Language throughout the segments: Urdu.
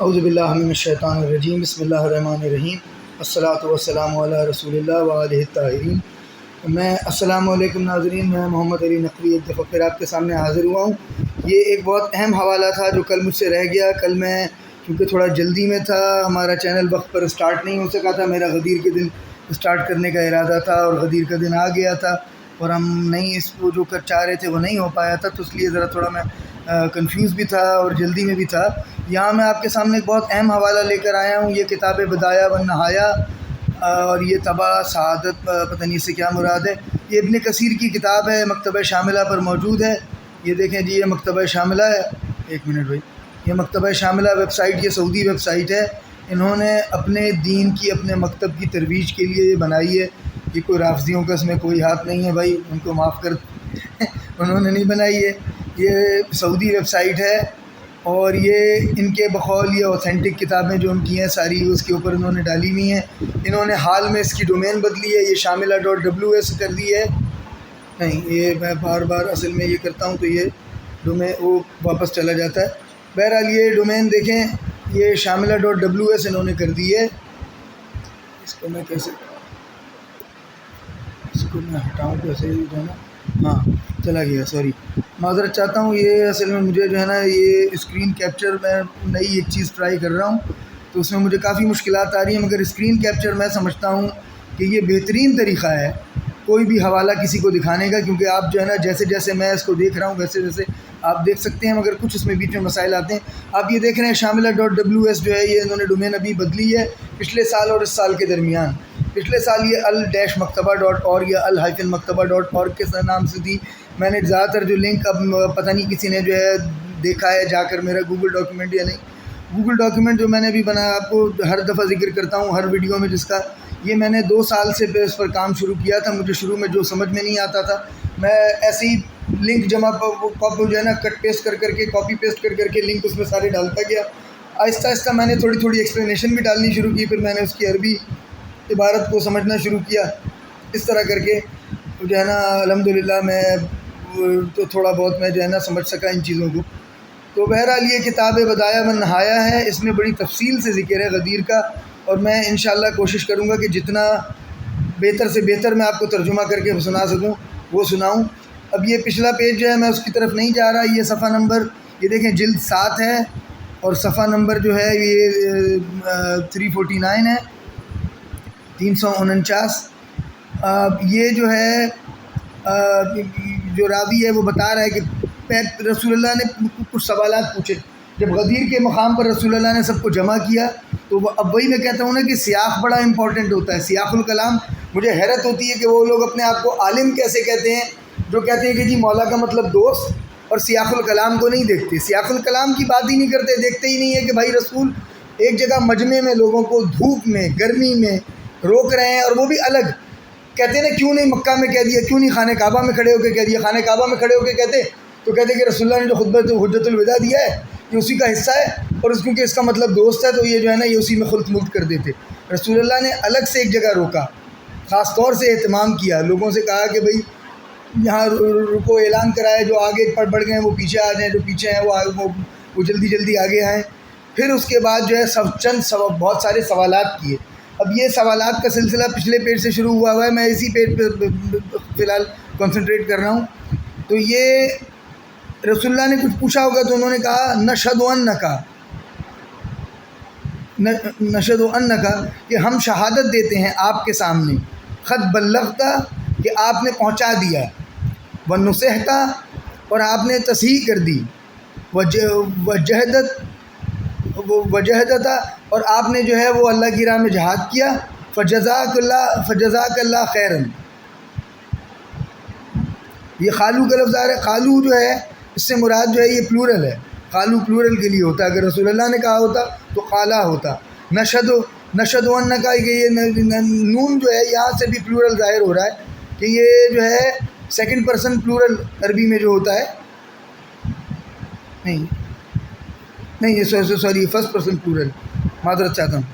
اعوذ باللہ من الشیطان الرجیم، بسم اللہ الرحمن الرحیم، الصلاۃ والسلام علی رسول اللہ وآلہ الطاہرین۔ السلام علیکم ناظرین، میں محمد علی نقوی ایک دفعہ پھر آپ کے سامنے حاضر ہوا ہوں۔ یہ ایک بہت اہم حوالہ تھا جو کل مجھ سے رہ گیا۔ کل میں کیونکہ تھوڑا جلدی میں تھا، ہمارا چینل وقت پر سٹارٹ نہیں ہو سکا تھا۔ میرا غدیر کے دن سٹارٹ کرنے کا ارادہ تھا اور غدیر کا دن آ گیا تھا اور ہم نہیں اس کو جو چاہ رہے تھے وہ نہیں ہو پایا تھا، تو اس لیے ذرا تھوڑا میں کنفیوز بھی تھا اور جلدی میں بھی تھا۔ یہاں میں آپ کے سامنے ایک بہت اہم حوالہ لے کر آیا ہوں۔ یہ کتاب بدایہ و نہایہ اور یہ طبع سعادت، پتہ نہیں اس سے کیا مراد ہے۔ یہ ابن کثیر کی کتاب ہے، مکتبہ شاملہ پر موجود ہے۔ یہ دیکھیں جی، یہ مکتبہ شاملہ ہے۔ ایک منٹ بھائی، یہ مکتبہ شاملہ ویب سائٹ، یہ سعودی ویب سائٹ ہے۔ انہوں نے اپنے دین کی، اپنے مکتب کی ترویج کے لیے یہ بنائی ہے۔ یہ کوئی رافضیوں کا اس میں کوئی ہاتھ نہیں ہے بھائی، ان کو معاف کر انہوں نے نہیں بنائی ہے۔ یہ سعودی ویب سائٹ ہے اور یہ ان کے بقول یہ اوتھینٹک کتابیں جو ان کی ہیں ساری اس کے اوپر انہوں نے ڈالی ہوئی ہیں۔ انہوں نے حال میں اس کی ڈومین بدلی ہے، یہ شاملہ.ws کر دی ہے۔ نہیں، یہ میں بار بار اصل میں یہ کرتا ہوں تو یہ ڈومین وہ واپس چلا جاتا ہے۔ بہرحال یہ ڈومین دیکھیں، یہ شاملہ.ws انہوں نے کر دی ہے۔ اس کو میں کیسے اس کو میں ہٹاؤں کیسے، جو ہے نا، ہاں چلا گیا، سوری، معذرت چاہتا ہوں۔ یہ اصل میں مجھے جو ہے نا، یہ اسکرین کیپچر میں نئی ایک چیز ٹرائی کر رہا ہوں تو اس میں مجھے کافی مشکلات آ رہی ہیں، مگر اسکرین کیپچر میں سمجھتا ہوں کہ یہ بہترین طریقہ ہے کوئی بھی حوالہ کسی کو دکھانے کا، کیونکہ آپ جو ہے نا جیسے جیسے میں اس کو دیکھ رہا ہوں ویسے ویسے آپ دیکھ سکتے ہیں، مگر کچھ اس میں بیچ میں مسائل آتے ہیں۔ آپ یہ دیکھ رہے ہیں شاملہ.ws جو ہے، یہ انہوں نے ڈومین ابھی بدلی ہے پچھلے سال اور اس سال کے درمیان۔ پچھلے سال یہ ال-مکتبہ.org یا ال-مکتبہ.org کے نام سے تھی۔ میں نے زیادہ تر جو لنک، اب پتہ نہیں کسی نے جو ہے دیکھا ہے جا کر میرا گوگل ڈاکیومنٹ یا نہیں، گوگل ڈاکیومنٹ جو میں نے بھی بنایا، آپ کو ہر دفعہ ذکر کرتا ہوں ہر ویڈیو میں جس کا، یہ میں نے 2 سال سے اس پر کام شروع کیا تھا۔ مجھے شروع میں جو سمجھ میں نہیں آتا تھا، میں ایسے ہی لنک جمع کاپی جو ہے نا کٹ پیسٹ کر کے کاپی پیسٹ کر کے لنک اس میں سارے ڈالتا گیا۔ آہستہ آہستہ میں نے تھوڑی تھوڑی ایکسپلینیشن بھی ڈالنی شروع کی، پھر میں نے اس کی عربی عبارت کو سمجھنا شروع کیا۔ اس طرح کر کے جو ہے نا الحمدللہ میں تو تھوڑا بہت میں جو ہے نا سمجھ سکا ان چیزوں کو۔ تو بہرحال یہ کتاب بدایہ و نہایہ ہے، اس میں بڑی تفصیل سے ذکر ہے غدیر کا، اور میں انشاءاللہ کوشش کروں گا کہ جتنا بہتر سے بہتر میں آپ کو ترجمہ کر کے سنا سکوں وہ سناؤں۔ اب یہ پچھلا پیج جو ہے میں اس کی طرف نہیں جا رہا، یہ صفحہ نمبر، یہ دیکھیں جلد 7 ہے اور صفحہ نمبر جو ہے یہ 349 ہے، 349۔ یہ جو ہے جو راوی ہے وہ بتا رہا ہے کہ رسول اللہ نے کچھ سوالات پوچھے۔ جب غدیر کے مقام پر رسول اللہ نے سب کو جمع کیا تو اب وہی میں کہتا ہوں نا کہ سیاق بڑا امپورٹنٹ ہوتا ہے، سیاق الکلام۔ مجھے حیرت ہوتی ہے کہ وہ لوگ اپنے آپ کو عالم کیسے کہتے ہیں جو کہتے ہیں کہ جی مولا کا مطلب دوست، اور سیاق الکلام کو نہیں دیکھتے، سیاق الکلام کی بات ہی نہیں کرتے، دیکھتے ہی نہیں ہے کہ بھائی رسول ایک جگہ مجمع میں لوگوں کو دھوپ میں گرمی میں روک رہے ہیں، اور وہ بھی الگ کہتے ہیں نا، کیوں نہیں مکہ میں کہہ دیا، کیوں نہیں خانہ کعبہ میں کھڑے ہو کے کہہ دیا؟ خانہ کعبہ میں کھڑے ہو کے کہتے تو کہتے کہ رسول اللہ نے جو خطبہ حجۃ الوداع دیا ہے یہ اسی کا حصہ ہے، اور اس کیونکہ اس کا مطلب دوست ہے تو یہ جو ہے نا یہ اسی میں خلط ملط کر دیتے۔ رسول اللہ نے الگ سے ایک جگہ روکا، خاص طور سے اہتمام کیا، لوگوں سے کہا کہ بھئی یہاں رکو، اعلان کرایا، جو آگے بڑھ گئے ہیں وہ پیچھے آ جائیں، جو پیچھے ہیں وہ جلدی جلدی آگے آئیں۔ پھر اس کے بعد جو ہے بہت سارے سوالات کیے۔ اب یہ سوالات کا سلسلہ پچھلے پیج سے شروع ہوا ہے، میں اسی پیج پہ فی الحال کنسنٹریٹ کر رہا ہوں۔ تو یہ رسول اللہ نے کچھ پوچھا ہوگا تو انہوں نے کہا نشہد انکا کہ ہم شہادت دیتے ہیں آپ کے سامنے، قد بلغت کہ آپ نے پہنچا دیا، ونصحت اور آپ نے تصحیح کر دی، وجہدت اور آپ نے جو ہے وہ اللہ کی راہ میں جہاد کیا، فجزاک اللہ خیرن۔ یہ خالو کا لفظ آ رہا ہے، خالو جو ہے اس سے مراد جو ہے یہ پلورل ہے، خالو پلورل کے لیے ہوتا ہے، اگر رسول اللہ نے کہا ہوتا تو خالہ ہوتا۔ نشہد انکا، کہ یہ نون جو ہے یہاں سے بھی پلورل ظاہر ہو رہا ہے کہ یہ جو ہے سیکنڈ پرسن پلورل عربی میں جو ہوتا ہے، نہیں سوری فرسٹ پرسن پلورل، معذرت چاہتا ہوں۔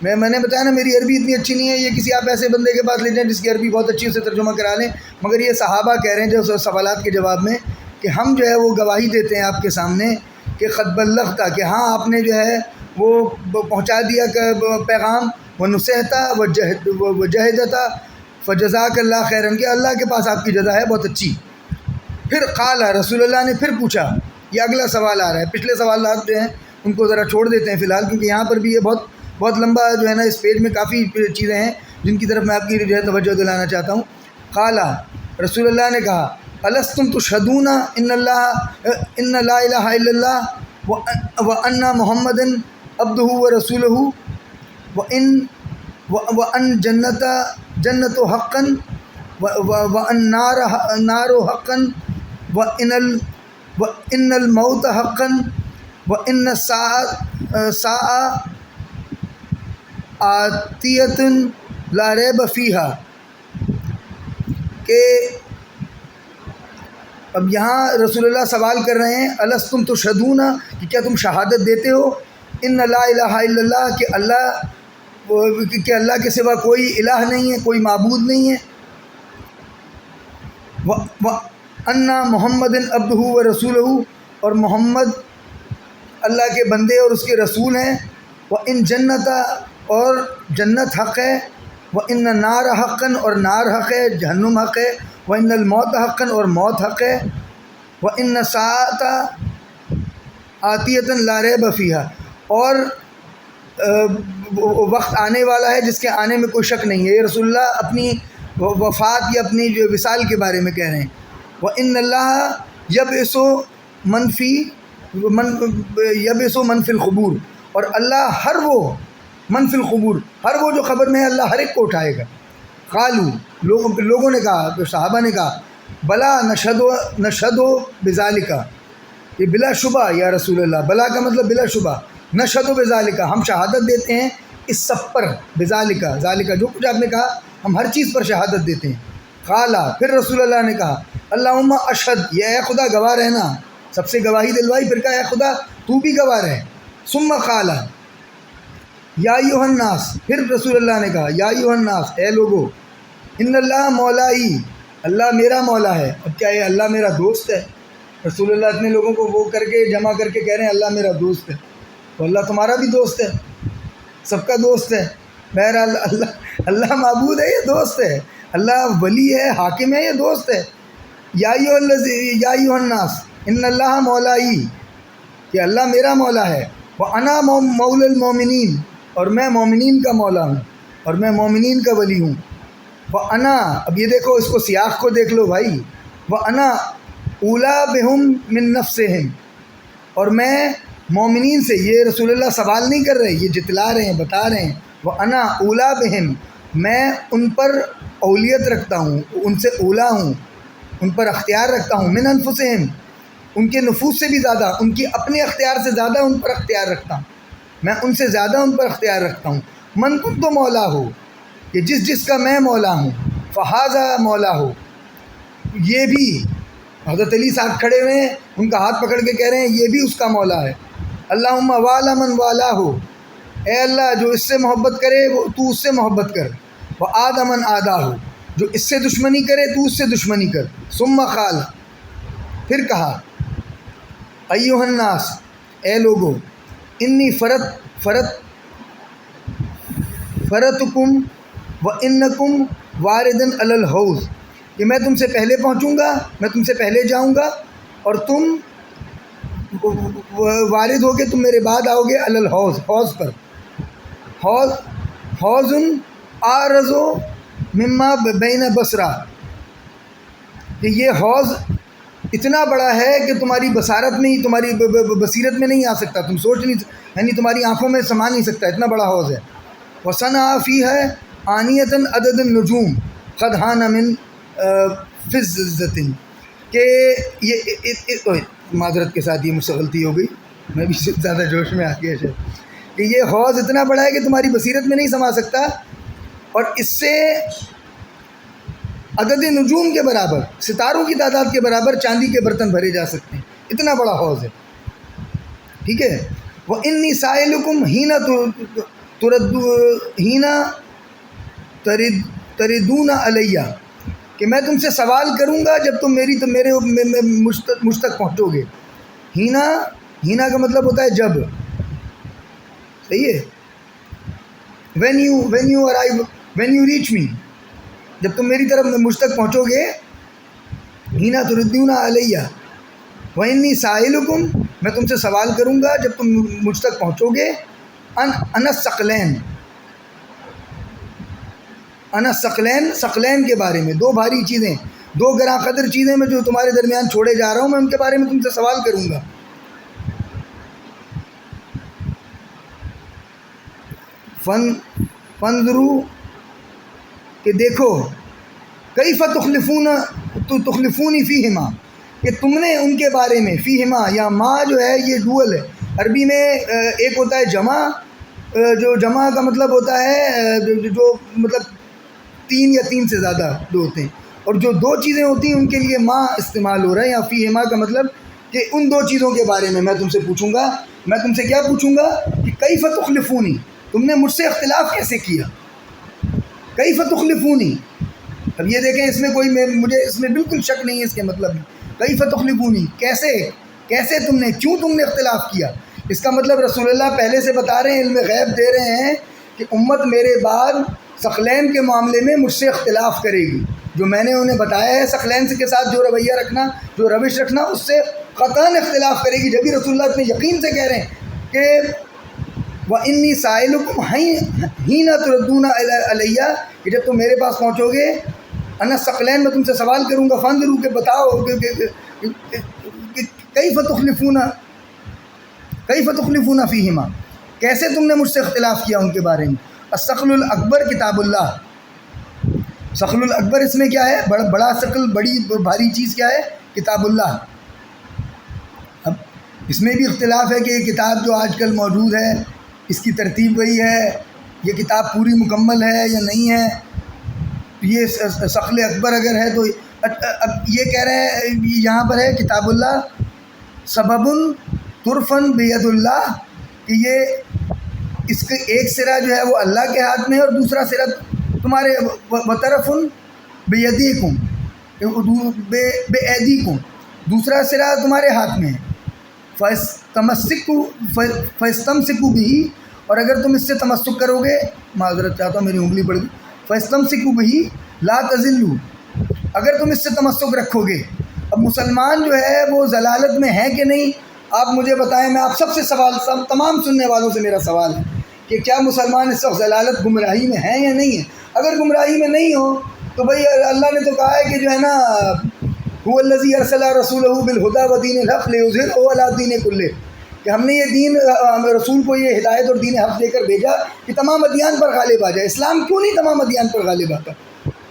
میں نے بتایا نا میری عربی اتنی اچھی نہیں ہے، یہ کسی آپ ایسے بندے کے پاس لے جائیں جس کی عربی بہت اچھی اسے ترجمہ کرا لیں، مگر یہ صحابہ کہہ رہے ہیں جو سوالات کے جواب میں کہ ہم جو ہے وہ گواہی دیتے ہیں آپ کے سامنے کہ قد بلغت، کہ ہاں آپ نے جو ہے وہ پہنچا دیا پیغام، ونصحتا وجہدتا فجزاک اللہ خیرن، کہ اللہ کے پاس آپ کی جزا ہے بہت اچھی۔ پھر قال رسول اللہ نے پھر پوچھا، یہ اگلا سوال آ رہا ہے، پچھلے سوالات جو ہیں ان کو ذرا چھوڑ دیتے ہیں فی الحال، کیونکہ یہاں پر بھی یہ بہت لمبا جو ہے نا، اس پیج میں کافی چیزیں ہیں جن کی طرف میں آپ کی جو ہے توجہ دلانا چاہتا ہوں۔ قال رسول اللہ نے کہا، الستم تشہدون ان لا الہ الا اللہ وان محمد عبدہ ورسولہ وان جنت حقا وان نار حقا وان الموت حقا وان الساعة آتیۃ لا ریب فیہا، کہ اب یہاں رسول اللہ سوال کر رہے ہیں، الستم تشہدون، کہ کیا تم شہادت دیتے ہو، ان لا الہ الا اللہ، کہ اللہ کے سوا کوئی الہ نہیں ہے، کوئی معبود نہیں ہے، وَأَنَّ مُحَمَّدٍ عَبْدُهُ وَرَسُولُهُ، اور محمد اللہ کے بندے اور اس کے رسول ہیں، وَإِن جنت، اور جنت حق ہے، وَإِنَّ النَّارَ حَقًّا، اور نار حق ہے، جہنم حق ہے، وَإِنَّ الْمَوْتَ حَقًّا، اور موت حق ہے، وَإِنَّ السَّاعَةَ آتِيَةً لَا رَيْبَ فِيهَا، اور وقت آنے والا ہے جس کے آنے میں کوئی شک نہیں ہے۔ یہ رسول اللہ اپنی وفات یا اپنی جو وصال کے بارے میں کہہ رہے ہیں۔ وَإِنَّ اللَّهَ يَبْعِثُ مَنْ فِي الْقُبُورِ، اور اللہ من فی القبور، ہر وہ جو قبر میں ہے، اللہ ہر ایک کو اٹھائے گا۔ قالوا، لوگوں نے کہا، صحابہ نے کہا، بلا نشہد بذالک، یہ بلا شبہ یا رسول اللہ، بلا کا مطلب بلا شبہ، نشہد بذالک، ہم شہادت دیتے ہیں اس سب پر، بذالک، ذالک جو کچھ آپ نے کہا ہم ہر چیز پر شہادت دیتے ہیں۔ قالا، پھر رسول اللہ نے کہا، اللہم اشہد، یہ اے خدا گواہ رہنا، سب سے گواہی دلوائی، پھر کہا اے خدا تو بھی گواہ رہے۔ ثم قالا یا ایھا الناس، پھر رسول اللہ نے کہا، یا ایھا الناس، اے لوگو، ان اللہ مولائی، اللہ میرا مولا ہے۔ اب کیا یہ اللہ میرا دوست ہے؟ رسول اللہ اتنے لوگوں کو وہ کر کے جمع کر کے کہہ رہے ہیں اللہ میرا دوست ہے، تو اللہ تمہارا بھی دوست ہے، سب کا دوست ہے۔ بہرحال اللہ معبود ہے، یہ دوست ہے، اللہ ولی ہے، حاکم ہے، یہ دوست ہے۔ یا ایھا الناس ان اللہ مولائی، کہ اللہ میرا مولا ہے، وَأَنَا مَوْلَى الْمُؤْمِنِينَ، اور میں مومنین کا مولا ہوں، اور میں مومنین کا ولی ہوں۔ وَأَنَا، اب یہ دیکھو، اس کو سیاق کو دیکھ لو بھائی، وَأَنَا أَوْلَىٰ بِهِم مِّن نَفْسِهِمْ، اور میں مومنین سے، یہ رسول اللہ سوال نہیں کر رہے، یہ جتلا رہے ہیں، بتا رہے ہیں، وَأَنَا أَوْلَىٰ بِهِم، میں ان پر اولیت رکھتا ہوں، ان سے اولا ہوں، ان پر اختیار رکھتا ہوں، من انفسہم، ان کے نفوس سے بھی زیادہ، ان کی اپنے اختیار سے زیادہ ان پر اختیار رکھتا ہوں، میں ان سے زیادہ ان پر اختیار رکھتا ہوں۔ من کنت مولا ہو، کہ جس کا میں مولا ہوں، فہذا مولا ہو، یہ بھی حضرت علی صاحب کھڑے ہوئے ہیں، ان کا ہاتھ پکڑ کے کہہ رہے ہیں یہ بھی اس کا مولا ہے۔ اللہم والا من والا ہو، اے اللہ جو اس سے محبت کرے وہ تو اس سے محبت کر، وعاد من آدا ہو، جو اس سے دشمنی کرے تو اس سے دشمنی کر۔ ثم قال، پھر کہا، ایھا الناس، اے لوگو، انی فرتکم وانکم واردن علی الحوض، کہ میں تم سے پہلے پہنچوں گا، میں تم سے پہلے جاؤں گا، اور تم وارد ہو کے تم میرے بعد آؤ گے، علی الحوض، حوض پر۔ حوض آرز مما بین بصرہ، کہ یہ حوض اتنا بڑا ہے کہ تمہاری بصارت میں ہی، تمہاری بصیرت میں نہیں آ سکتا، تم سوچ نہیں، یعنی تمہاری آنکھوں میں سما نہیں سکتا، اتنا بڑا حوض ہے۔ وصنع فیہ آنیۃ عدد النجوم قد حان من فضة، کہ یہ معذرت کے ساتھ یہ مجھ سے غلطی ہو گئی، میں بھی زیادہ جوش میں آ گیا شاید، کہ یہ حوض اتنا بڑا ہے کہ تمہاری بصیرت میں نہیں سما سکتا، اور اس سے عدد نجوم کے برابر، ستاروں کی تعداد کے برابر چاندی کے برتن بھرے جا سکتے ہیں، اتنا بڑا حوض ہے، ٹھیک ہے۔ وَإِنِّي سَائِلُكُمْ حِينَ تَرِدُونَ عَلَيَّ، کہ میں تم سے سوال کروں گا جب تم میرے مجھ تک پہنچو گے۔ ہینا کا مطلب ہوتا ہے جب، صحیح ہے. وین یو ریچ می، جب تم میری طرف مجھ تک پہنچو گے، ہینا تردون علیہ وانی سائلکم، میں تم سے سوال کروں گا جب تم مجھ تک پہنچو گے، ان ثقلین، ثقلین کے بارے میں، دو بھاری چیزیں، دو گراں قدر چیزیں میں جو تمہارے درمیان چھوڑے جا رہا ہوں، میں ان کے بارے میں تم سے سوال کروں گا. فانظروا، کہ دیکھو، کیف تخلفونی فیہما، کہ تم نے ان کے بارے میں، فیہما یا ما جو ہے یہ ڈوئل ہے. عربی میں ایک ہوتا ہے جمع، جو جمع کا مطلب ہوتا ہے جو مطلب تین یا تین سے زیادہ دو ہوتے ہیں، اور جو دو چیزیں ہوتی ہیں ان کے لیے ما استعمال ہو رہا ہے. یا فیہما کا مطلب کہ ان دو چیزوں کے بارے میں تم سے پوچھوں گا. میں تم سے کیا پوچھوں گا کہ کیف تخلفونی، تم نے مجھ سے اختلاف کیسے کیا. کیف تخلفونی، اب یہ دیکھیں اس میں کوئی مجھے اس میں بالکل شک نہیں ہے اس کے مطلب میں. کیف تخلفونی، کیسے تم نے، کیوں تم نے اختلاف کیا. اس کا مطلب رسول اللہ پہلے سے بتا رہے ہیں، علم غیب دے رہے ہیں کہ امت میرے بعد ثقلین کے معاملے میں مجھ سے اختلاف کرے گی. جو میں نے انہیں بتایا ہے ثقلین کے ساتھ جو رویہ رکھنا، جو روش رکھنا، اس سے قطعاً اختلاف کرے گی. جبھی رسول اللہ اتنے یقین سے کہہ رہے ہیں کہ وَإِنِّي سَائِلُكُمْ حِينَ تُرَدُّونَ عَلَيَّ، کہ جب تم میرے پاس پہنچو گے، انا ثقلین، میں تم سے سوال کروں گا. فانظروا، کہ بتاؤ کہ کیف تخلفون فیہما، کیسے تم نے مجھ سے اختلاف کیا ان کے بارے میں. الثقل الاکبر کتاب اللہ، ثقل الاکبر اس میں کیا ہے، بڑا ثقل، بڑی بھاری چیز کیا ہے، کتاب اللہ. اب اس میں بھی اختلاف ہے کہ یہ کتاب جو آج کل موجود ہے اس کی ترتیب وہی ہے، یہ کتاب پوری مکمل ہے یا نہیں ہے. یہ ثقل اکبر اگر ہے تو اب یہ کہہ رہے ہیں یہاں پر ہے کتاب اللہ سبب ترفن بید اللہ، کہ یہ اس کے ایک سرا جو ہے وہ اللہ کے ہاتھ میں ہے، اور دوسرا سرا تمہارے وطرفن بیدیکم، بایدیکم، دوسرا سرا تمہارے ہاتھ میں ہے. فاستمسکوا بھی، اور اگر تم اس سے تمسک کرو گے، معذرت چاہتا ہوں میری انگلی پڑ گئی، فاستمسکوا بھی لا تضلوا، اگر تم اس سے تمسک رکھو گے. اب مسلمان جو ہے وہ ضلالت میں ہے کہ نہیں، آپ مجھے بتائیں. میں آپ سب سے تمام سننے والوں سے میرا سوال ہے کہ کیا مسلمان اس وقت ضلالت، گمراہی میں ہیں یا نہیں ہے. اگر گمراہی میں نہیں ہو تو بھائی اللہ نے تو کہا ہے کہ جو ہے نا هو الذی ارسل رسولہ بالہدی ودین الحق لیظہرہ علی الدین کلہ، کہ ہم نے یہ دین، رسول کو یہ ہدایت اور دین حق دے کر بھیجا کہ تمام ادیان پر غالب آ جائے. اسلام کیوں نہیں تمام ادیان پر غالب آتا.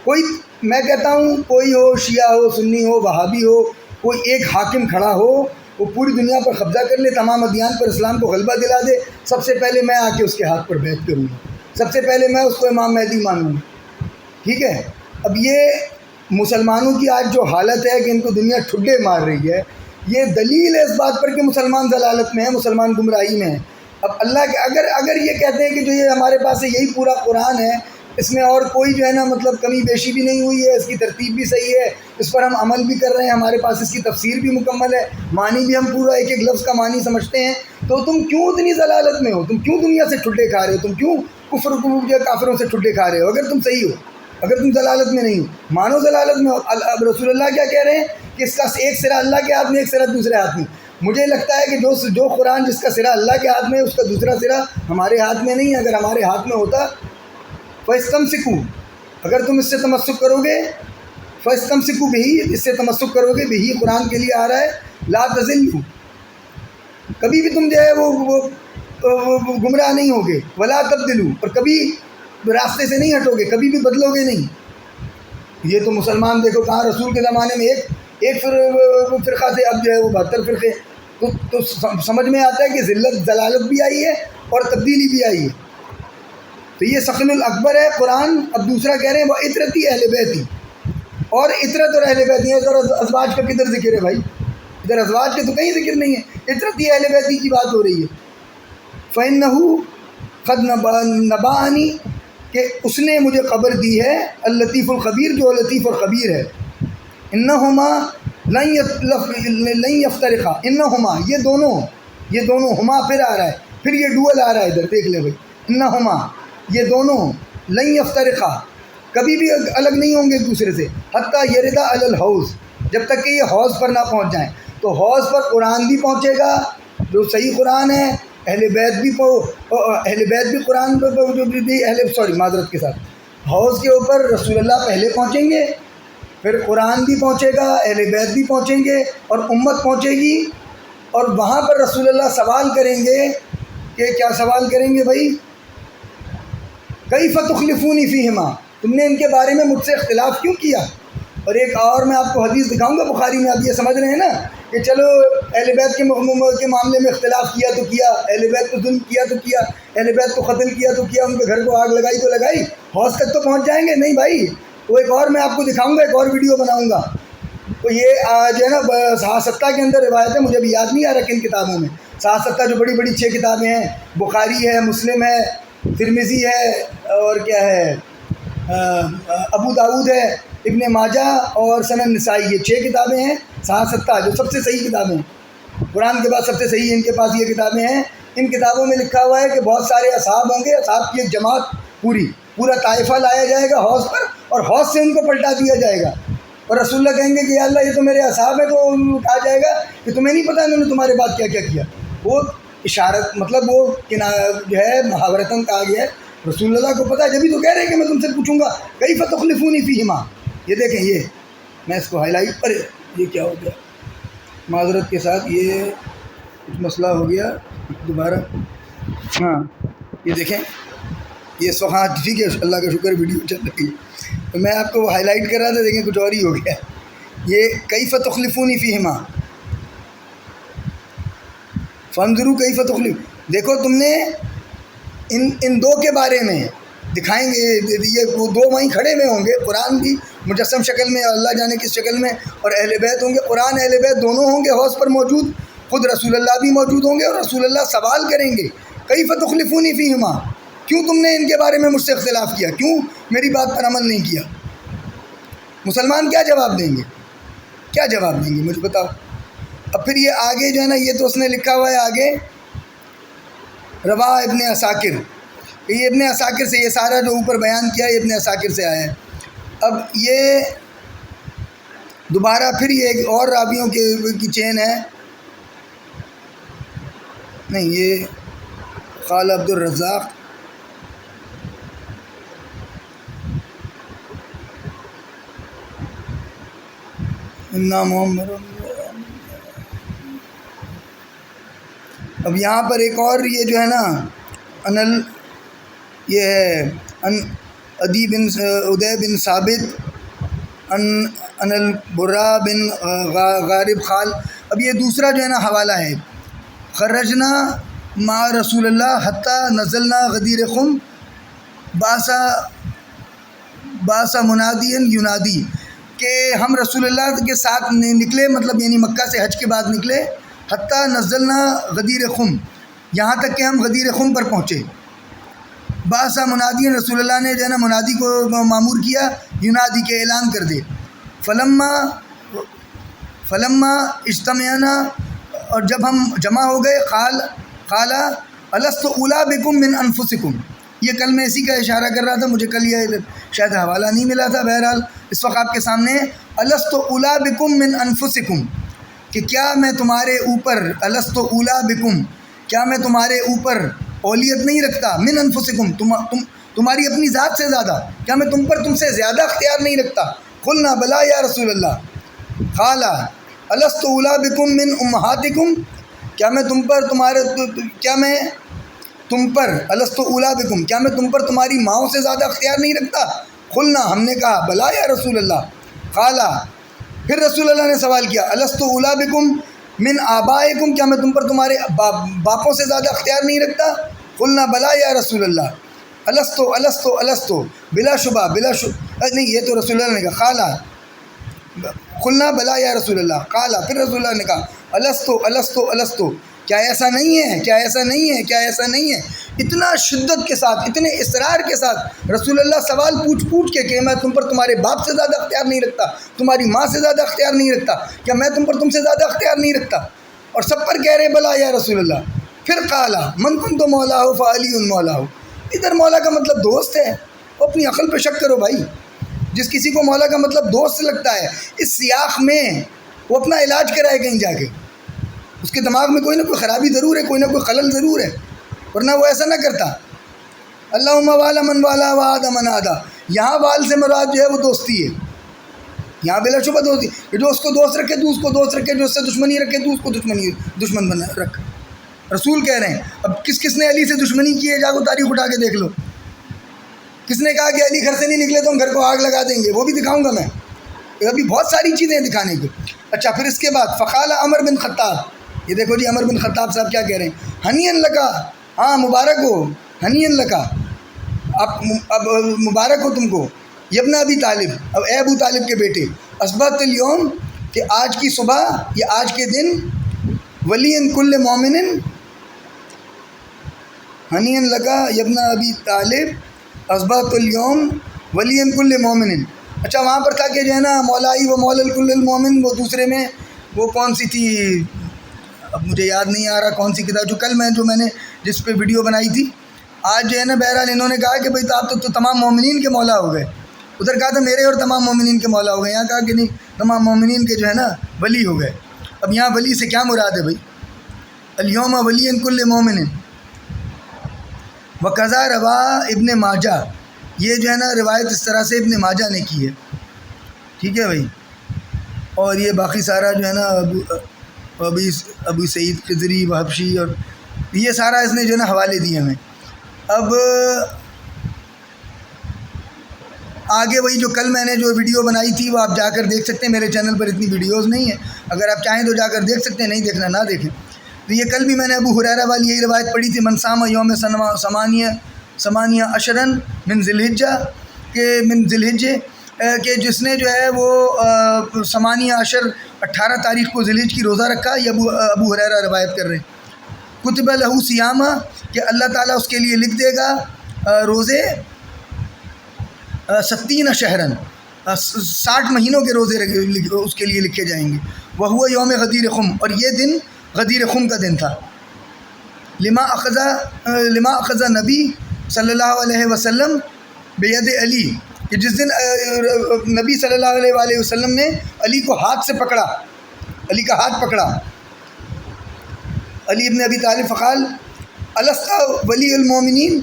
کوئی، میں کہتا ہوں کوئی ہو، شیعہ ہو، سنی ہو، وہابی ہو، کوئی ایک حاکم کھڑا ہو، وہ پوری دنیا پر قبضہ کر لے، تمام ادیان پر اسلام کو غلبہ دلا دے، سب سے پہلے میں آ کے اس کے ہاتھ پر بیعت کروں گا، سب سے پہلے میں اس کو امام مہدی مانوں گا. ٹھیک ہے. اب یہ مسلمانوں کی آج جو حالت ہے کہ ان کو دنیا ٹھڈے مار رہی ہے، یہ دلیل ہے اس بات پر کہ مسلمان ضلالت میں ہیں، مسلمان گمراہی میں ہیں. اب اللہ کے اگر یہ کہتے ہیں کہ جو یہ ہمارے پاس ہے یہی پورا قرآن ہے، اس میں اور کوئی جو ہے نا مطلب کمی بیشی بھی نہیں ہوئی ہے، اس کی ترتیب بھی صحیح ہے، اس پر ہم عمل بھی کر رہے ہیں، ہمارے پاس اس کی تفسیر بھی مکمل ہے، معنی بھی ہم پورا ایک ایک لفظ کا معنی سمجھتے ہیں، تو تم کیوں اتنی ضلالت میں ہو؟ تم کیوں دنیا سے ٹھڈے کھا رہے ہو؟ تم کیوں کافروں سے ٹھڈے کھا رہے ہو؟ اگر تم صحیح ہو، اگر تم ضلالت میں نہیں ہو، مانو ضلالت میں ہو. اب رسول اللہ کیا کہہ رہے ہیں کہ اس کا ایک سرا اللہ کے ہاتھ میں، ایک سرا دوسرے ہاتھ میں. مجھے لگتا ہے کہ جو قرآن جس کا سرا اللہ کے ہاتھ میں ہے، اس کا دوسرا سرا ہمارے ہاتھ میں نہیں ہے. اگر ہمارے ہاتھ میں ہوتا، فاستمسکوا، اگر تم اس سے تمسک کرو گے، فاستمسکوا بہ، اس سے تمسک کرو گے، بہ قرآن کے لیے آ رہا ہے، لا تضلوا، کبھی بھی تم جو ہے وہ گمراہ نہیں ہوگے، ولا تبدلوا، اور کبھی راستے سے نہیں ہٹو گے، کبھی بھی بدلو گے نہیں. یہ تو مسلمان دیکھو کہاں رسول کے زمانے میں ایک فرقہ تھے، اب جو ہے وہ 72 فرقے. تو سمجھ میں آتا ہے کہ ضلالت بھی آئی ہے اور تبدیلی بھی آئی ہے. تو یہ ثقل الاکبر ہے قرآن. اب دوسرا کہہ رہے ہیں وہ عطرتی اہل بیتی، اور عطرت اور اہل بیتی ہے. ادھر ازواج کا کدھر ذکر ہے بھائی؟ ادھر ازواج کے تو کہیں ذکر نہیں ہے، عطرتی اہل بیتی کی بات ہو رہی ہے. فَإِنَّهُ قَدْ نَبَأَنِي، کہ اس نے مجھے خبر دی ہے، اللطیف الخبیر، جو لطیف اور خبیر ہے. انہما لن یفترقا، انہما، یہ دونوں ہما پھر آ رہا ہے، پھر یہ ڈوئل آ رہا ہے ادھر، دیکھ لے بھائی، انہما، یہ دونوں لن یفترقا، کبھی بھی الگ نہیں ہوں گے ایک دوسرے سے، حتیٰ یردا علی الحوض، جب تک کہ یہ حوض پر نہ پہنچ جائیں۔ تو حوض پر قرآن بھی پہنچے گا جو صحیح قرآن ہے، اہل بیت بھی قرآن پر معذرت کے ساتھ، حوض کے اوپر رسول اللہ پہلے پہنچیں گے، پھر قرآن بھی پہنچے گا، اہل بیت بھی پہنچیں گے، اور امت پہنچے گی، اور وہاں پر رسول اللہ سوال کریں گے کہ کیا سوال کریں گے بھائی؟ کیف تخلفونی فیہما، تم نے ان کے بارے میں مجھ سے اختلاف کیوں کیا؟ اور ایک اور میں آپ کو حدیث دکھاؤں گا بخاری میں، آپ یہ سمجھ رہے ہیں نا کہ چلو اہل بیت کے معاملے میں اختلاف کیا تو کیا، اہل بیت کو ظلم کیا تو کیا، اہل بیت کو قتل کیا تو کیا، ان کے گھر کو آگ لگائی تو لگائی، حوض تک تو پہنچ جائیں گے نہیں بھائی؟ وہ ایک اور میں آپ کو دکھاؤں گا، ایک اور ویڈیو بناؤں گا۔ تو یہ جو ہے نا صحاح کے اندر روایت ہے، مجھے ابھی یاد نہیں آ رہا کن کتابوں میں، صحاح جو بڑی بڑی 6 کتابیں ہیں، بخاری ہے، مسلم ہے، ترمذی ہے، اور کیا ہے، ابو داؤد ہے، ابن ماجہ اور سنن نسائی، یہ 6 کتابیں ہیں صحاح جو سب سے صحیح کتابیں ہیں، قرآن کے بعد سب سے صحیح ان کے پاس یہ کتابیں ہیں۔ ان کتابوں میں لکھا ہوا ہے کہ بہت سارے اصحاب ہوں گے، اصحاب کی ایک جماعت، پورا طائفہ لایا جائے گا حوض پر، اور حوض سے ان کو پلٹا دیا جائے گا، اور رسول اللہ کہیں گے کہ یا اللہ یہ تو میرے اصحاب ہیں، تو کہا جائے گا کہ تمہیں نہیں پتہ انہوں نے تمہارے بعد کیا کیا کیا۔ وہ اشارت، مطلب وہ جو ہے محاورتاً کہا گیا ہے، رسول اللہ کو پتہ ہے، جبھی تو کہہ رہے ہیں کہ میں تم سے پوچھوں گا کیف تخلفونی فیہما۔ یہ دیکھیں، یہ میں اس کو ہائی لائٹ پر، یہ کیا ہو گیا، معذرت کے ساتھ یہ کچھ مسئلہ ہو گیا دوبارہ، ہاں یہ دیکھیں، یہ ہاں ٹھیک ہے، اللہ کا شکر ویڈیو چل رہی ہے، تو میں آپ کو ہائی لائٹ کر رہا تھا، دیکھیں کچھ اور ہی ہو گیا، یہ کیف تخلفونی فیہما، فانظروا کیف تخلف، دیکھو تم نے ان دو کے بارے میں دکھائیں گے، یہ وہ دو وہیں کھڑے ہوئے ہوں گے، قرآن بھی مجسم شکل میں، اللہ جانے کس شکل میں، اور اہل بیت ہوں گے، قرآن اہل بیت دونوں ہوں گے حوض پر موجود، خود رسول اللہ بھی موجود ہوں گے، اور رسول اللہ سوال کریں گے کیف تخلفونی فیہما، کیوں تم نے ان کے بارے میں مجھ سے اختلاف کیا، کیوں میری بات پر عمل نہیں کیا؟ مسلمان کیا جواب دیں گے؟ کیا جواب دیں گے مجھے بتاؤ۔ اب پھر یہ آگے جو ہے نا، یہ تو اس نے لکھا ہوا ہے آگے، روا ابن عساکر، یہ ابن عساکر سے، یہ سارا جو اوپر بیان کیا یہ ابن عساکر سے آیا ہے۔ اب یہ دوبارہ پھر یہ ایک اور راویوں کی چین ہے، نہیں یہ قال عبد الرزاق، محمد، اب یہاں پر ایک اور یہ جو ہے نا یہ ہے ادے بن ثابت ان البراء بن غارب خال، اب یہ دوسرا جو ہے نا حوالہ ہے، خرجنا مع رسول اللہ حتی نزلنا غدیر خم باسا منادین ینادی، کہ ہم رسول اللہ کے ساتھ نکلے، مطلب یعنی مکہ سے حج کے بعد نکلے، حتی نزلنا غدیر خم، یہاں تک کہ ہم غدیر خم پر پہنچے، باسا منادین، رسول اللہ نے جو ہے نا منادی کو مامور کیا، ینادی کے اعلان کر دے، فلما اجتمعنا، اور جب ہم جمع ہو گئے، قال الست اولی بکم من انفسکم، یہ کل میں اسی کا اشارہ کر رہا تھا، مجھے کل یہ شاید حوالہ نہیں ملا تھا، بہرحال اس وقت آپ کے سامنے الست اولی بکم من انفسکم، کہ کیا میں تمہارے اوپر، الست اولی بکم، کیا میں تمہارے اوپر اولیت نہیں رکھتا، من انفسکم، تمہاری اپنی ذات سے زیادہ، کیا میں تم سے زیادہ اختیار نہیں رکھتا؟ قلنا بلا یا رسول اللہ، قال الست اولی بکم من امہاتکم، کیا میں تم پر الست اولی بکم، کیا میں تم پر تمہاری ماؤں سے زیادہ اختیار نہیں رکھتا؟ قلنا، ہم نے کہا بلا یا رسول اللہ، قال، پھر رسول اللہ نے سوال کیا، الست اولی بکم من آبائکم، کیا میں تم پر تمہارے باپوں سے زیادہ اختیار نہیں رکھتا؟ قلنا بلا یا رسول اللہ، الست بلا شبہ نہیں، یہ تو رسول اللہ نے کہا، قال، قلنا بلا یا رسول اللہ، قال، پھر رسول اللہ نے کہا الست، کیا ایسا نہیں ہے، کیا ایسا نہیں ہے، کیا ایسا نہیں ہے، اتنا شدت کے ساتھ، اتنے اصرار کے ساتھ رسول اللہ سوال پوچھ کے کہ میں تم پر تمہارے باپ سے زیادہ اختیار نہیں رکھتا، تمہاری ماں سے زیادہ اختیار نہیں رکھتا، کیا میں تم سے زیادہ اختیار نہیں رکھتا، اور سب پر کہہ رہے بلا یا رسول اللہ، پھر قالا من کنت مولا ہو فعلی مولا ہو. ادھر مولا کا مطلب دوست ہے. وہ اپنی عقل پہ شک کرو بھائی. جس کسی کو مولا کا مطلب دوست لگتا ہے اس سیاق میں وہ اپنا علاج کرائے کہیں جا کے. اس کے دماغ میں کوئی نہ کوئی خرابی ضرور ہے, کوئی نہ کوئی خلل ضرور ہے, ورنہ وہ ایسا نہ کرتا. اللہم والا من والا وعاد من عادا. یہاں وال سے مراد جو ہے وہ دوستی ہے. یہاں بلا شبہ دوستی, جو اس کو دوست رکھے تو اس کو دوست رکھے, جو اس سے دشمنی رکھے تو اس کو دشمن بنا رکھ. رسول کہہ رہے ہیں. اب کس کس نے علی سے دشمنی کی ہے جاؤ تاریخ اٹھا کے دیکھ لو. کس نے کہا کہ علی گھر سے نہیں نکلے تو ہم گھر کو آگ لگا دیں گے, وہ بھی دکھاؤں گا میں. ابھی بہت ساری چیزیں دکھانے کی. اچھا پھر اس کے بعد فقال عمر بن خطاب. یہ دیکھو جی عمر بن خطاب صاحب کیا کہہ رہے ہیں. ہنین لکا, ہاں مبارک ہو, ہنین لکا, اب مبارک ہو تم کو, ابن ابی طالب, اب اے ابو طالب کے بیٹے, اصبحت الیوم, کہ آج کی صبح یا آج کے دن, ولی کل مومن, ہنین لکا ابن ابی طالب اصبحت الیوم ولی کل مومن. اچھا وہاں پر تھا کہ جو ہے نا مولائی و مولا کل المومن, وہ دوسرے میں وہ کون سی تھی, اب مجھے یاد نہیں آ رہا کون سی کتاب, جو میں نے جس پہ ویڈیو بنائی تھی. آج جو ہے نا بہرحال انہوں نے کہا کہ بھائی تو آپ تو تمام مومنین کے مولا ہو گئے. ادھر کہا تھا میرے اور تمام مومنین کے مولا ہو گئے, یہاں کہا کہ نہیں تمام مومنین کے جو ہے نا ولی ہو گئے. اب یہاں ولی سے کیا مراد ہے بھائی. الیوم ولی کل مومن. وقضا روا ابن ماجہ, یہ جو ہے نا روایت اس طرح سے ابن ماجہ نے کی ہے. ٹھیک ہے بھائی. اور یہ باقی سارا جو ہے نا ابو سعید خضری وحبشی اور یہ سارا اس نے جو ہے نا حوالے دیے ہمیں. اب آگے وہی جو کل میں نے جو ویڈیو بنائی تھی وہ آپ جا کر دیکھ سکتے ہیں. میرے چینل پر اتنی ویڈیوز نہیں ہیں, اگر آپ چاہیں تو جا کر دیکھ سکتے ہیں, نہیں دیکھنا نہ دیکھیں. تو یہ کل بھی میں نے ابو ہریرہ والی یہی روایت پڑھی تھی, من صام یوم ثمانیہ عشرن من ذی الحجہ, کہ من ذی الحجہ, کہ جس نے جو ہے وہ ثمانیہ عشر 18 تاریخ کو ذی الحجہ کی روزہ رکھا. یہ ابو ہریرہ روایت کر رہے ہیں. کتب لہو صیامہ, کہ اللہ تعالیٰ اس کے لیے لکھ دے گا روزے 60 شہرن, 60 مہینوں کے روزے اس کے لیے لکھے جائیں گے. وہ یوم غدیر خم, اور یہ دن غدیر خم کا دن تھا. لما اخذ نبی صلی اللہ علیہ وسلم بید علی, کہ جس دن نبی صلی اللہ علیہ وآلہ وسلم نے علی کو ہاتھ سے پکڑا, علی کا ہاتھ پکڑا. علی ابن ابی طالب فقال الست ولی المومنین.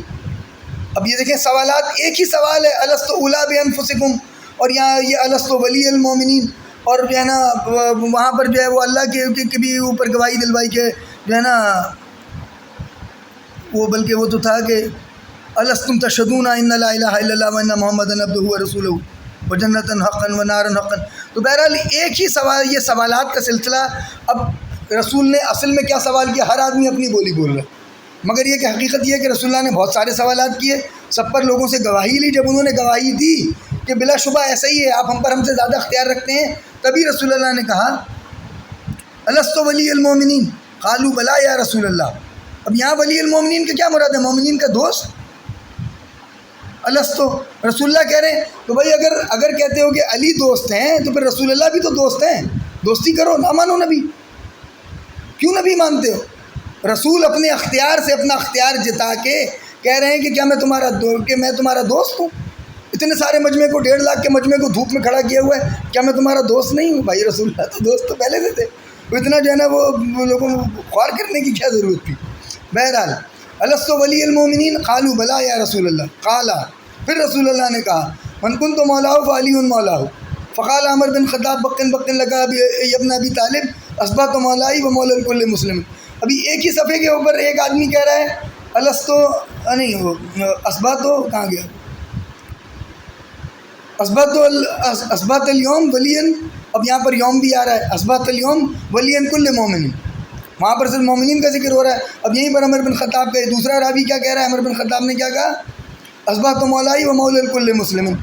اب یہ دیکھیں سوالات, ایک ہی سوال ہے, الست اولا بانفسکم, اور یہاں یہ الست ولی المومنین. اور جو ہے نا وہاں پر جو ہے وہ اللہ کے بھی اوپر گواہی دلوائی کہ جو ہے نا وہ, بلکہ وہ تو تھا کہ الستم تشہدون ان لا الہ الا اللہ وان محمدا عبدہ ورسولہ وجنۃ حقا ونارا حقا. تو بہرحال ایک ہی سوال, یہ سوالات کا سلسلہ. اب رسول نے اصل میں کیا سوال کیا, ہر آدمی اپنی بولی بول رہا ہے, مگر یہ کہ حقیقت یہ ہے کہ رسول اللہ نے بہت سارے سوالات کیے, سب پر لوگوں سے گواہی لی. جب انہوں نے گواہی دی کہ بلا شبہ ایسا ہی ہے, آپ ہم سے زیادہ اختیار رکھتے ہیں, تبھی رسول اللہ نے کہا الست ولی المومنین, قالوا بلا یا رسول اللہ. اب یہاں ولی المومنین کا کیا مراد ہے, مومنین کا دوست. الست رسول اللہ کہہ رہے ہیں, تو بھائی اگر کہتے ہو کہ علی دوست ہیں تو پھر رسول اللہ بھی تو دوست ہیں, دوستی کرو, نہ مانو نبی. کیوں نبی مانتے ہو؟ رسول اپنے اختیار سے اپنا اختیار جتا کے کہہ رہے ہیں کہ کیا میں تمہارا دوست ہوں. اتنے سارے مجمع کو 1.5 لاکھ کے مجمع کو دھوپ میں کھڑا کیا ہوا ہے, کیا میں تمہارا دوست نہیں ہوں؟ بھائی رسول اللہ تو دوست تو پہلے سے تھے, وہ اتنا جو ہے نا وہ لوگوں کو خوار کرنے کی کیا ضرورت تھی. بہرحال الست ولی المومنین قالوا بلا یا رسول اللہ. قالا, پھر رسول اللہ نے کہا من کنت مولاہ فعلی مولاہ. فقال عمر بن خطاب بقن لگا ابن ابی طالب اصبحت مولائی و مولا کل مسلم. ابھی ایک ہی صفحے کے اوپر ایک آدمی کہہ رہا ہے الستو نہیں, وہ اصبحت کہاں گیا, اصبحت الیوم ولین. اب یہاں پر یوم بھی آ رہا ہے, اصبحت الیوم ولین کل مومن, وہاں پر صرف مومنین کا ذکر ہو رہا ہے. اب یہیں پر عمر بن خطاب کا دوسرا راوی کیا کہہ رہا ہے, عمر بن خطاب نے کیا کہا, اصبحت مولائی و مولا کل مسلم.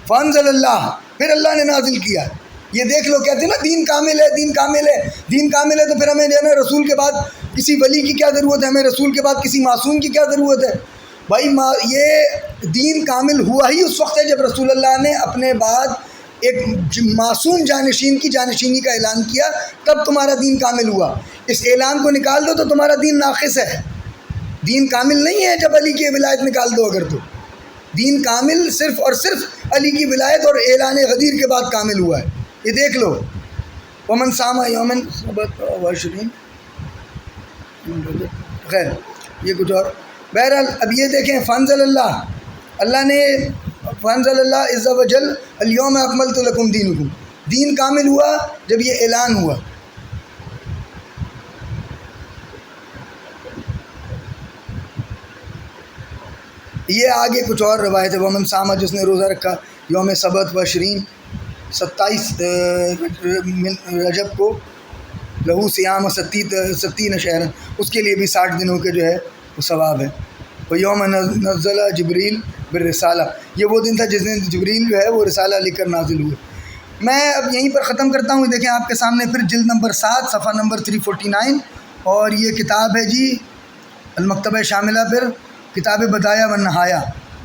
فانزل اللہ, پھر اللہ نے نازل کیا. یہ دیکھ لو, کہتے ہیں نا دین کامل ہے, دین کامل ہے, دین کامل ہے, تو پھر ہمیں جو ہے نا رسول کے بعد کسی ولی کی کیا ضرورت ہے, ہمیں رسول کے بعد کسی معصوم کی کیا ضرورت ہے. بھائی یہ دین کامل ہوا ہی اس وقت ہے جب رسول اللہ نے اپنے بعد ایک معصوم جانشین کی جانشینی کا اعلان کیا، تب تمہارا دین کامل ہوا۔ اس اعلان کو نکال دو تو تمہارا دین ناقص ہے، دین کامل نہیں ہے جب علی کی ولایت نکال دو۔ اگر تو دین کامل صرف اور صرف علی کی ولایت اور اعلان غدیر کے بعد کامل ہوا ہے، یہ دیکھ لو۔ ومن صام یومن سبت وعشرین، خیر یہ کچھ اور۔ بہرحال اب یہ دیکھیں، فانزل اللہ نے فانزل اللہ عز و جل الیوم اکملت لکم دینکم، دین کامل ہوا جب یہ اعلان ہوا۔ یہ آگے کچھ اور روایت ہے، ومن صام، جس نے روزہ رکھا یوم سبت وعشرین، 27 رجب کو، لہو سیام 60 شہرن، اس کے لیے بھی 60 دنوں کے جو ہے وہ ثواب ہے۔ وہ یوم نزل جبریل بالرسالہ، یہ وہ دن تھا جس دن جبریل جو ہے وہ رسالہ لکھ کر نازل ہوئے۔ میں اب یہیں پر ختم کرتا ہوں۔ دیکھیں آپ کے سامنے پھر جلد نمبر 7 صفحہ نمبر 349، اور یہ کتاب ہے جی المکتبہ شاملہ، پھر کتاب بدایہ و نہایا۔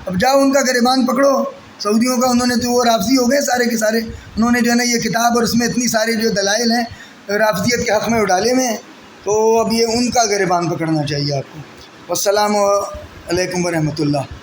اب جاؤ ان کا گریبان پکڑو سعودیوں کا، انہوں نے تو وہ رافضی ہو گئے سارے کے سارے، انہوں نے جو ہے نا یہ کتاب اور اس میں اتنی سارے جو دلائل ہیں رافضیت کے حق میں اڈالے ہوئے ہیں، تو اب یہ ان کا گریبان پکڑنا چاہیے آپ کو۔ والسلام علیکم ورحمۃ اللہ۔